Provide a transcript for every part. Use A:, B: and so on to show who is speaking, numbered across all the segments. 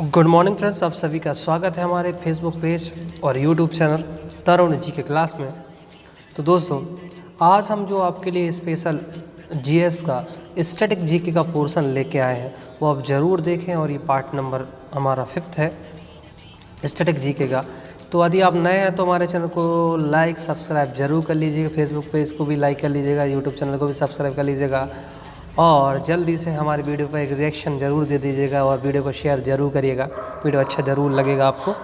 A: Good morning friends, आप सभी का स्वागत है हमारे फेसबुक पेज और यूट्यूब चैनल तरुण जी के क्लास में। तो दोस्तों, आज हम जो आपके लिए स्पेशल जीएस का स्टैटिक जीके का पोर्शन लेके आए हैं वो आप ज़रूर देखें। और ये पार्ट नंबर हमारा 5th है स्टैटिक जीके का। तो यदि आप नए हैं तो हमारे चैनल को लाइक सब्सक्राइब जरूर कर लीजिएगा, फेसबुक पेज को भी लाइक कर लीजिएगा, यूट्यूब चैनल को भी सब्सक्राइब कर लीजिएगा और जल्दी से हमारी वीडियो पर एक रिएक्शन ज़रूर दे दीजिएगा और वीडियो को शेयर ज़रूर करिएगा। वीडियो अच्छा ज़रूर लगेगा आपको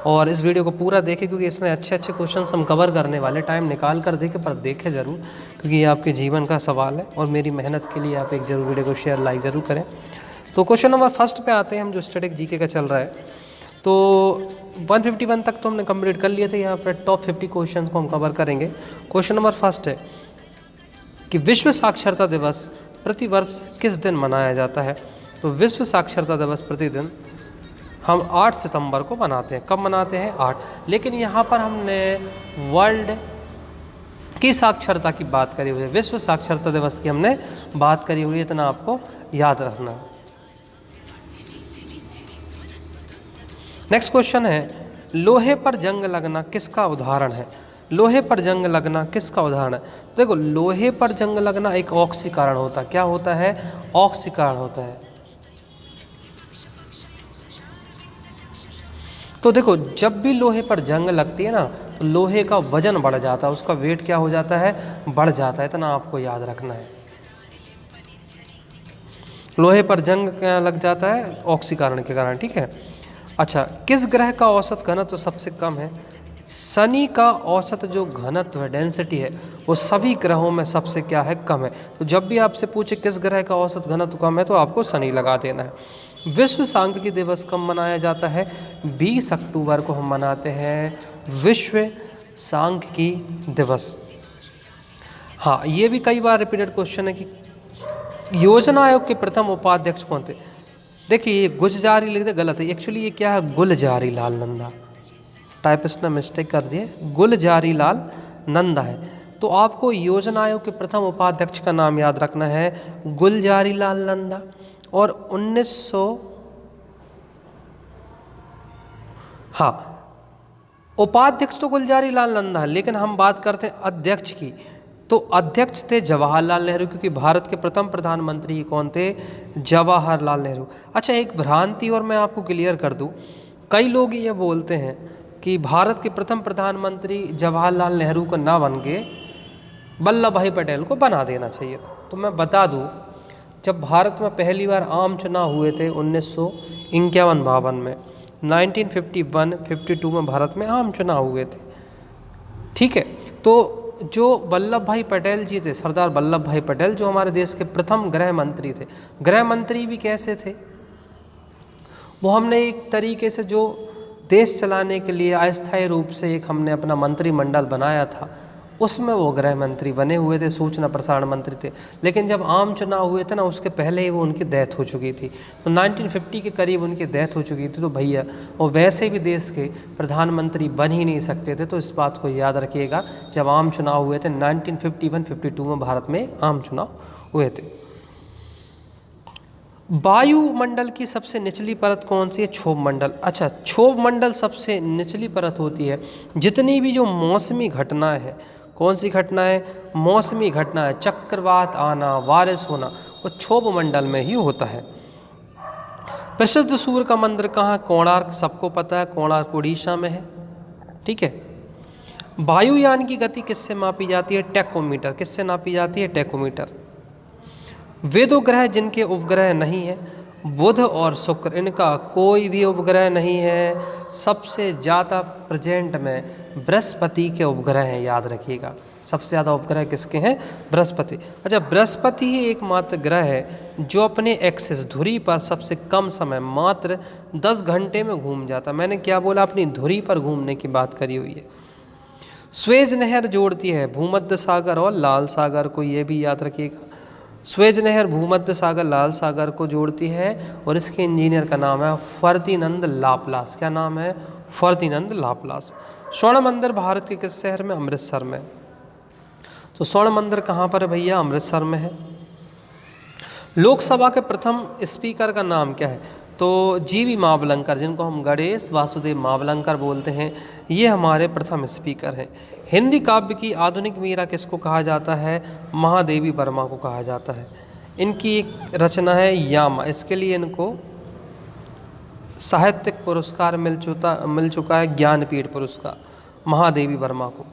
A: और इस वीडियो को पूरा देखें क्योंकि इसमें अच्छे अच्छे क्वेश्चंस हम कवर करने वाले। टाइम निकाल कर देखें पर देखें ज़रूर क्योंकि ये आपके जीवन का सवाल है और मेरी मेहनत के लिए आप एक ज़रूर वीडियो को शेयर लाइक ज़रूर करें। तो क्वेश्चन नंबर 1 पे आते हैं हम, जो स्टैटिक जीके का चल रहा है। तो 151 तक तो हमने कंप्लीट कर लिए थे। यहाँ पर टॉप 50 क्वेश्चन को हम कवर करेंगे। क्वेश्चन नंबर 1 है कि विश्व साक्षरता दिवस प्रतिवर्ष किस दिन मनाया जाता है। तो विश्व साक्षरता दिवस प्रतिदिन हम 8 सितंबर को मनाते हैं। कब मनाते हैं? 8। लेकिन यहाँ पर हमने वर्ल्ड की साक्षरता की बात करी हुई है, विश्व साक्षरता दिवस की हमने बात करी हुई है, इतना आपको याद रखना है। नेक्स्ट क्वेश्चन है, लोहे पर जंग लगना किसका उदाहरण है। लोहे पर जंग लगना किसका उदाहरण है? देखो, लोहे पर जंग लगना एक ऑक्सीकरण होता है। क्या होता है? ऑक्सीकरण होता है। तो देखो, जब भी लोहे पर जंग लगती है ना तो लोहे का वजन बढ़ जाता है, उसका वेट क्या हो जाता है? बढ़ जाता है। इतना आपको याद रखना है। लोहे पर जंग क्या लग जाता है? ऑक्सीकरण के कारण। ठीक है। अच्छा, किस ग्रह का औसत घनत्व सबसे कम है? शनि का औसत जो घनत्व है, डेंसिटी है, वो सभी ग्रहों में सबसे क्या है? कम है। तो जब भी आपसे पूछे किस ग्रह का औसत घनत्व कम है तो आपको शनि लगा देना है। विश्व सांख्यिकी दिवस कब मनाया जाता है? 20 अक्टूबर को हम मनाते हैं विश्व सांख्यिकी दिवस। हाँ, ये भी कई बार रिपीटेड क्वेश्चन है कि योजना आयोग के प्रथम उपाध्यक्ष कौन थे। देखिए, ये गुलजारी लिख दे, गलत है। एक्चुअली ये क्या है? गुलजारी लाल नंदा। टाइपिस्ट ने मिस्टेक कर दिए, गुलजारी लाल नंदा है। तो आपको योजना आयोग के प्रथम उपाध्यक्ष का नाम याद रखना है, गुलजारी लाल नंदा। और 1900 हाँ, उपाध्यक्ष तो गुलजारी लाल नंदा है, लेकिन हम बात करते हैं अध्यक्ष की। तो अध्यक्ष थे जवाहरलाल नेहरू, क्योंकि भारत के प्रथम प्रधानमंत्री कौन थे? जवाहरलाल नेहरू। अच्छा, एक भ्रांति और मैं आपको क्लियर कर दूं। कई लोग ये बोलते हैं कि भारत के प्रथम प्रधानमंत्री जवाहरलाल नेहरू को ना बन के वल्लभ भाई पटेल को बना देना चाहिए था। तो मैं बता दूं, जब भारत में पहली बार आम चुनाव हुए थे 1951-52 में, 1951-52 में भारत में आम चुनाव हुए थे। ठीक है। तो जो वल्लभ भाई पटेल जी थे, सरदार वल्लभ भाई पटेल, जो हमारे देश के प्रथम गृह मंत्री थे। गृह मंत्री भी कैसे थे? वो हमने एक तरीके से जो देश चलाने के लिए अस्थायी रूप से एक हमने अपना मंत्रिमंडल बनाया था, उसमें वो गृह मंत्री बने हुए थे, सूचना प्रसारण मंत्री थे। लेकिन जब आम चुनाव हुए थे ना, उसके पहले ही वो उनकी डेथ हो चुकी थी। तो 1950 के करीब उनकी डेथ हो चुकी थी। तो भैया, वो वैसे भी देश के प्रधानमंत्री बन ही नहीं सकते थे। तो इस बात को याद रखिएगा, जब आम चुनाव हुए थे 1951-52 में भारत में आम चुनाव हुए थे। वायुमंडल की सबसे निचली परत कौन सी है? क्षोभ मंडल। अच्छा, क्षोभ मंडल सबसे निचली परत होती है। जितनी भी जो मौसमी घटनाएं हैं, कौन सी घटनाएं? मौसमी घटनाएं, चक्रवात आना, बारिश होना, वो क्षोभ मंडल में ही होता है। प्रसिद्ध सूर्य का मंदिर कहाँ? कोणार्क। सबको पता है, कोणार्क उड़ीसा में है। ठीक है। वायुयान की गति किससे मापी जाती है? टेकोमीटर। किससे नापी जाती है? टेकोमीटर। वे दो ग्रह जिनके उपग्रह नहीं है, बुध और शुक्र, इनका कोई भी उपग्रह नहीं है। सबसे ज़्यादा प्रेजेंट में बृहस्पति के उपग्रह हैं, याद रखिएगा। सबसे ज़्यादा उपग्रह किसके हैं? बृहस्पति। अच्छा, बृहस्पति ही एकमात्र ग्रह है जो अपने एक्सिस धुरी पर सबसे कम समय, मात्र 10 घंटे में घूम जाता। मैंने क्या बोला? अपनी धुरी पर घूमने की बात करी हुई है। स्वेज नहर जोड़ती है भूमध्य सागर और लाल सागर को, ये भी याद रखिएगा। स्वेज नहर भूमध्य सागर लाल सागर को जोड़ती है और इसके इंजीनियर का नाम है फर्दिनंद लाप्लास। क्या नाम है? फर्दिनंद लाप्लास। स्वर्ण मंदिर भारत के किस शहर में? अमृतसर में। तो स्वर्ण मंदिर कहाँ पर है भैया? अमृतसर में है। लोकसभा के प्रथम स्पीकर का नाम क्या है? तो जीवी मावलंकर, जिनको हम गणेश वासुदेव मावलंकर बोलते हैं, ये हमारे प्रथम स्पीकर हैं। हिंदी काव्य की आधुनिक मीरा किसको कहा जाता है? महादेवी वर्मा को कहा जाता है। इनकी एक रचना है यामा, इसके लिए इनको साहित्यिक पुरस्कार मिल चुका है, ज्ञानपीठ पुरस्कार, महादेवी वर्मा को।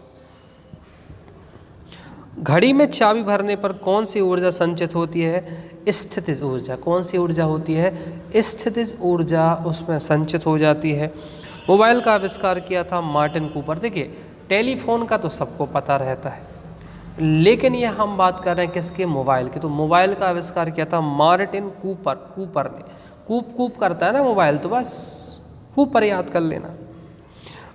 A: घड़ी में चाबी भरने पर कौन सी ऊर्जा संचित होती है? स्थितिज ऊर्जा। कौन सी ऊर्जा होती है? स्थितिज ऊर्जा उसमें संचित हो जाती है। मोबाइल का आविष्कार किया था मार्टिन कूपर। देखिए, टेलीफोन का तो सबको पता रहता है, लेकिन ये हम बात कर रहे हैं किसके? मोबाइल के। तो मोबाइल का आविष्कार किया था मार्टिन कूपर ने। कूप करता है ना मोबाइल, तो बस कूपर याद कर लेना।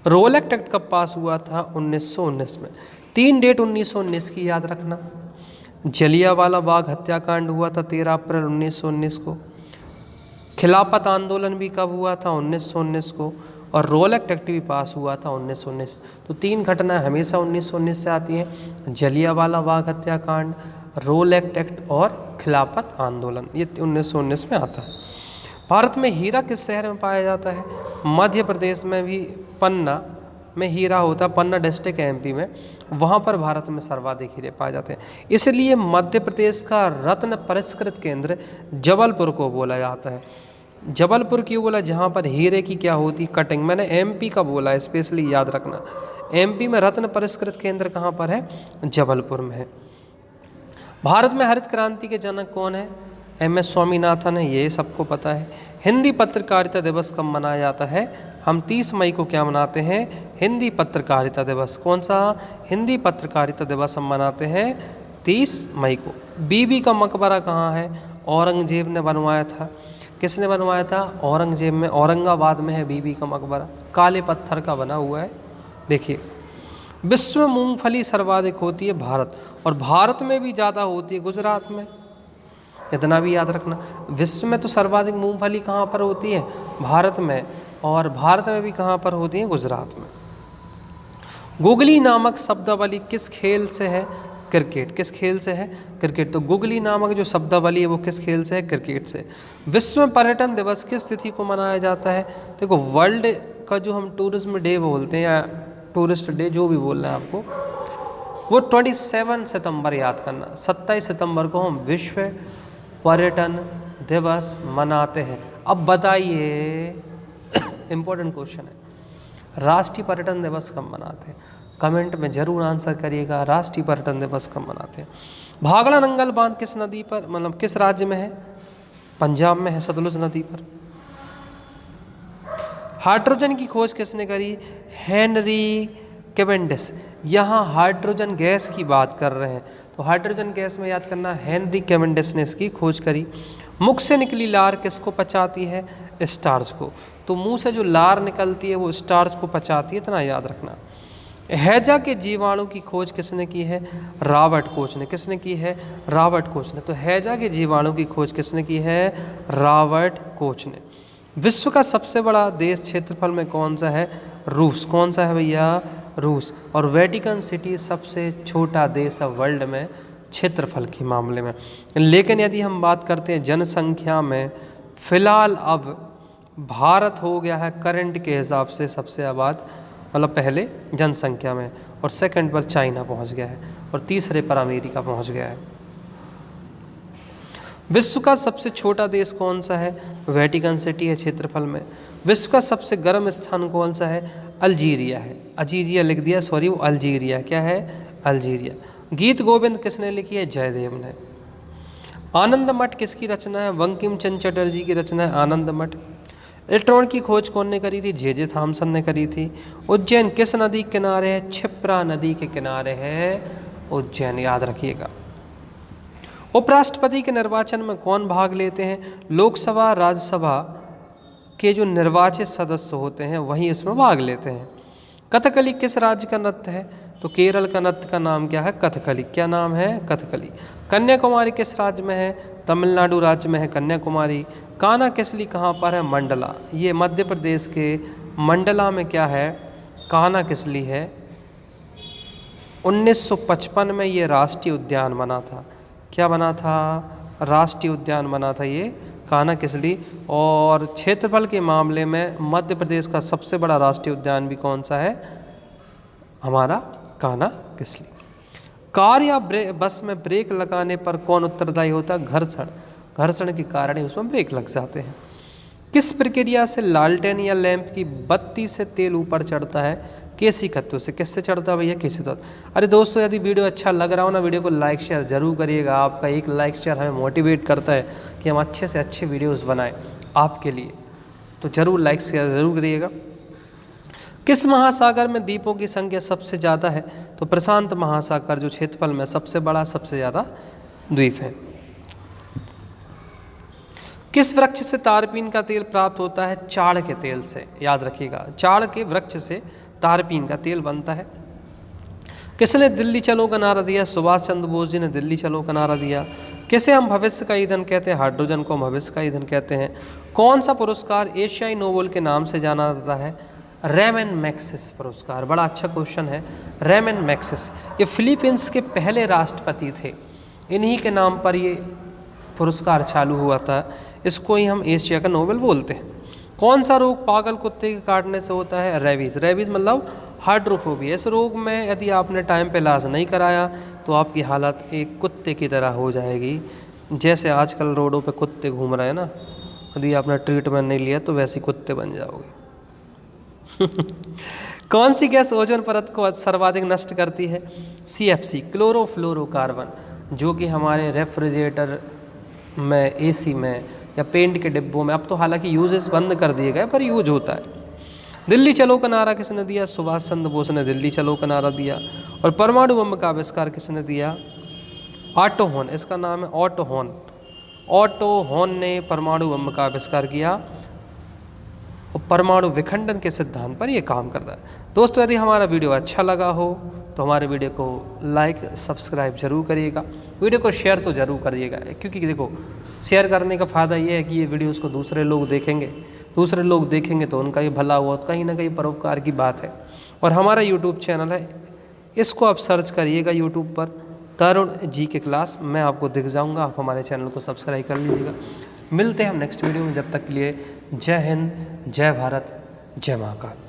A: रोलेक्ट एक्ट कब पास हुआ था? 1919 में। 3 डेट 1919 की याद रखना। जलियांवाला बाग हत्याकांड हुआ था 13 अप्रैल 1919 को। खिलाफत आंदोलन भी कब हुआ था? 1919 को। और रोलेक्ट एक्ट भी पास हुआ था 1919। तो 3 घटनाएं हमेशा 1919 से आती हैं, जलियांवाला बाग हत्याकांड, रोलेक्ट एक्ट और खिलाफत आंदोलन, ये 1919 में आता है। भारत में हीरा किस शहर में पाया जाता है? मध्य प्रदेश में भी पन्ना में हीरा होता है, पन्ना डिस्ट्रिक्ट है एमपी में, वहाँ पर भारत में सर्वाधिक हीरे पाए जाते हैं। इसलिए मध्य प्रदेश का रत्न परिष्कृत केंद्र जबलपुर को बोला जाता है। जबलपुर क्यों बोला? जहाँ पर हीरे की क्या होती? कटिंग। मैंने एमपी का बोला है, स्पेशली याद रखना। एमपी में रत्न परिष्कृत केंद्र कहाँ पर है? जबलपुर में है। भारत में हरित क्रांति के जनक कौन है? एम.एस. स्वामीनाथन है, ये सबको पता है। हिंदी पत्रकारिता दिवस कब मनाया जाता है? हम 30 मई को क्या मनाते हैं? हिंदी पत्रकारिता दिवस। कौन सा? हिंदी पत्रकारिता दिवस हम मनाते हैं 30 मई को। बीबी का मकबरा कहाँ है? औरंगजेब ने बनवाया था। किसने बनवाया था? औरंगजेब में। औरंगाबाद में है बीबी का मकबरा, काले पत्थर का बना हुआ है। देखिए, विश्व में मूंगफली सर्वाधिक होती है भारत, और भारत में भी ज़्यादा होती है गुजरात में। इतना भी याद रखना, विश्व में तो सर्वाधिक मूंगफली कहाँ पर होती है? भारत में। और भारत में भी कहाँ पर होती है? गुजरात में। गुगली नामक शब्दावली किस खेल से है? क्रिकेट। किस खेल से है? क्रिकेट। तो गुगली नामक जो शब्दावली है वो किस खेल से है? क्रिकेट से। विश्व में पर्यटन दिवस किस तिथि को मनाया जाता है? देखो, वर्ल्ड का जो हम टूरिज्म डे बोलते हैं या टूरिस्ट डे, जो भी बोल रहे हैं आपको, वो 27 सितंबर याद करना। 27 सितंबर को हम विश्व पर्यटन दिवस मनाते हैं। अब बताइए, इम्पोर्टेंट क्वेश्चन है, राष्ट्रीय पर्यटन दिवस कब मनाते हैं? कमेंट में जरूर आंसर करिएगा, राष्ट्रीय पर्यटन दिवस कब मनाते हैं? भाखड़ा नंगल बांध किस नदी पर, मतलब किस राज्य में है? पंजाब में है, सतलुज नदी पर। हाइड्रोजन की खोज किसने करी? Henry Cavendish. यहाँ हाइड्रोजन गैस की बात कर रहे हैं, तो हाइड्रोजन गैस में याद करना, हेनरी कैवेंडिश ने इसकी खोज करी। मुख से निकली लार किसको पचाती है? स्टार्च को। तो मुंह से जो लार निकलती है वो स्टार्च को पचाती है, इतना याद रखना। हैजा के जीवाणु की खोज किसने की है? रॉबर्ट कोच ने। किसने की है? रॉबर्ट कोच ने। तो हैजा के जीवाणु की खोज किसने की है? रॉबर्ट कोच ने। विश्व का सबसे बड़ा देश क्षेत्रफल में कौन सा है? रूस। कौन सा है भैया? रूस। और वेटिकन सिटी सबसे छोटा देश है वर्ल्ड में क्षेत्रफल के मामले में। लेकिन यदि हम बात करते हैं जनसंख्या में, फिलहाल अब भारत हो गया है करंट के हिसाब से सबसे आबाद, मतलब पहले जनसंख्या में, और सेकंड पर चाइना पहुंच गया है, और तीसरे पर अमेरिका पहुंच गया है। विश्व का सबसे छोटा देश कौन सा है? वेटिकन सिटी है क्षेत्रफल में। विश्व का सबसे गर्म स्थान कौन सा है? अल्जीरिया है। अजीजिया लिख दिया, सॉरी, वो अल्जीरिया। क्या है? अल्जीरिया। गीत गोविंद किसने लिखी है? जयदेव ने। आनंद मठ किसकी रचना है? बंकिम चंद्र चटर्जी की रचना है आनंद मठ। इलेक्ट्रॉन की खोज कौन ने करी थी? जे थॉमसन ने करी थी। उज्जैन किस नदी के किनारे है? क्षिप्रा नदी के किनारे है उज्जैन, याद रखिएगा। उपराष्ट्रपति के निर्वाचन में कौन भाग लेते हैं? लोकसभा राज्यसभा के जो निर्वाचित सदस्य होते हैं वही इसमें भाग लेते हैं। कथकली किस राज्य का नृत्य है? तो केरल का नृत्य का नाम क्या है? कथकली। क्या नाम है? कथकली। कन्याकुमारी किस राज्य में है? तमिलनाडु राज्य में है कन्याकुमारी। कान्हा किसली कहाँ पर है? मंडला। ये मध्य प्रदेश के मंडला में क्या है? कान्हा किसली है। 1955 में ये राष्ट्रीय उद्यान बना था। क्या बना था? राष्ट्रीय उद्यान बना था ये कान्हा किसली। और क्षेत्रफल के मामले में मध्य प्रदेश का सबसे बड़ा राष्ट्रीय उद्यान भी कौन सा है, हमारा कान्हा किसली। कार या बस में ब्रेक लगाने पर कौन उत्तरदायी होता है, घर्षण। घर्षण के कारण ही उसमें ब्रेक लग जाते हैं। किस प्रक्रिया से लालटेन या लैंप की बत्ती से तेल ऊपर चढ़ता है, केसी तत्व से। किससे चढ़ता है भैया, केसी तत्व। अरे दोस्तों, यदि वीडियो अच्छा लग रहा हो ना, वीडियो को लाइक शेयर जरूर करिएगा। आपका एक लाइक शेयर हमें मोटिवेट करता है कि हम अच्छे से अच्छे वीडियोस बनाएं आपके लिए, तो जरूर लाइक शेयर जरूर करिएगा। किस महासागर में द्वीपों की संख्या सबसे ज़्यादा है, तो प्रशांत महासागर जो क्षेत्रफल में सबसे बड़ा सबसे ज़्यादा द्वीप है। किस वृक्ष से तारपीन का तेल प्राप्त होता है, चाड़ के तेल से। याद रखिएगा, चाड़ के वृक्ष से तारपीन का तेल बनता है। किसने दिल्ली चलो का नारा दिया, सुभाष चंद्र बोस जी ने दिल्ली चलो का नारा दिया। किसे हम भविष्य का ईंधन कहते हैं, हाइड्रोजन को हम भविष्य का ईंधन कहते हैं। कौन सा पुरस्कार एशियाई नोबेल के नाम से जाना जाता है, रेमन मैग्सेसे पुरस्कार। बड़ा अच्छा क्वेश्चन है, रेमन मैग्सेसे। ये फिलीपींस के पहले राष्ट्रपति थे, इन्हीं के नाम पर ये पुरस्कार चालू हुआ था। इसको ही हम एशिया का नोबेल बोलते हैं। कौन सा रोग पागल कुत्ते के काटने से होता है, रेबीज। रेबीज मतलब हाइड्रोफोबिया। इस रोग में यदि आपने टाइम पे इलाज नहीं कराया तो आपकी हालत एक कुत्ते की तरह हो जाएगी। जैसे आजकल रोडों पे कुत्ते घूम रहे हैं ना, यदि आपने ट्रीटमेंट नहीं लिया तो वैसे कुत्ते बन जाओगे। कौन सी गैस ओजोन परत को सर्वाधिक नष्ट करती है, CFC क्लोरोफ्लोरोकार्बन, जो कि हमारे रेफ्रिजरेटर में, AC में या पेंट के डिब्बों में, अब तो हालांकि यूजेस बंद कर दिए गए पर यूज होता है। दिल्ली चलो का नारा किसने दिया, सुभाष चंद्र बोस ने दिल्ली चलो का नारा दिया। और परमाणु बम का आविष्कार किसने दिया, ऑटो हॉर्न। इसका नाम है ऑटो हॉर्न। ऑटो हॉर्न ने परमाणु बम का आविष्कार किया और परमाणु विखंडन के सिद्धांत पर यह काम करता है। दोस्तों, यदि हमारा वीडियो अच्छा लगा हो तो हमारे वीडियो को लाइक सब्सक्राइब जरूर करिएगा, वीडियो को शेयर तो जरूर करिएगा, क्योंकि देखो शेयर करने का फ़ायदा ये है कि ये वीडियोस को दूसरे लोग देखेंगे तो उनका ही भला हुआ, तो कहीं ना कहीं परोपकार की बात है। और हमारा यूट्यूब चैनल है, इसको आप सर्च करिएगा यूट्यूब पर, तरुण जी के क्लास। मैं आपको दिख जाऊँगा, आप हमारे चैनल को सब्सक्राइब कर लीजिएगा। मिलते हैं हम नेक्स्ट वीडियो में, जब तक के लिए जय हिंद, जय भारत, जय महाकाल।